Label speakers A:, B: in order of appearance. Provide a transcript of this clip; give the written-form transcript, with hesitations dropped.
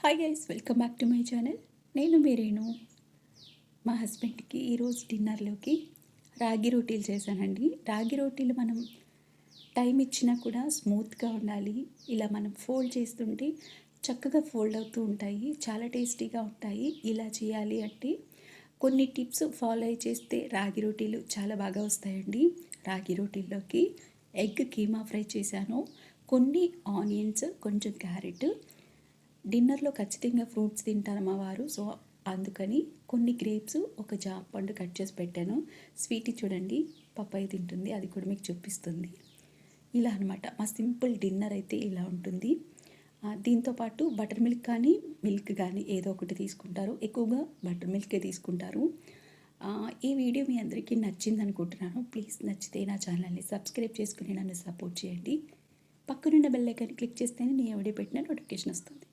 A: Hi guys, welcome back to my channel. నేను మీ రేణు. మా హస్బెండ్కి ఈరోజు డిన్నర్లోకి రాగి రోటీలు చేశానండి. రాగి రోటీలు మనం టైం ఇచ్చినా కూడా స్మూత్గా ఉండాలి. ఇలా మనం ఫోల్డ్ చేస్తుంటే చక్కగా ఫోల్డ్ అవుతూ ఉంటాయి. చాలా టేస్టీగా ఉంటాయి. ఇలా చేయాలి అంటే కొన్ని టిప్స్ ఫాలో అయి చేస్తే రాగి రోటీలు చాలా బాగా వస్తాయండి. రాగి రోటీల్లోకి ఎగ్ కీమా ఫ్రై చేశాను. కొన్ని ఆనియన్స్, కొంచెం క్యారెట్. డిన్నర్లో ఖచ్చితంగా ఫ్రూట్స్ తింటారు మా వారు. సో అందుకని కొన్ని గ్రేప్స్, ఒక జామ పండు కట్ చేసి పెట్టాను. స్వీటీ చూడండి పప్పాయి తింటుంది, అది కూడా మీకు చూపిస్తుంది. ఇలా అనమాట మా సింపుల్ డిన్నర్ అయితే ఇలా ఉంటుంది. దీంతోపాటు బటర్ మిల్క్ కానీ మిల్క్ కానీ ఏదో ఒకటి తీసుకుంటారు. ఎక్కువగా బటర్ మిల్కే తీసుకుంటారు. ఈ వీడియో మీ అందరికీ నచ్చింది అనుకుంటున్నాను. ప్లీజ్ నచ్చితే నా ఛానల్ని సబ్స్క్రైబ్ చేసుకుని నన్ను సపోర్ట్ చేయండి. పక్కనున్న బెల్ ఐకాన్ని క్లిక్ చేస్తేనే నేను వీడియో పెట్టిన నోటిఫికేషన్ వస్తుంది.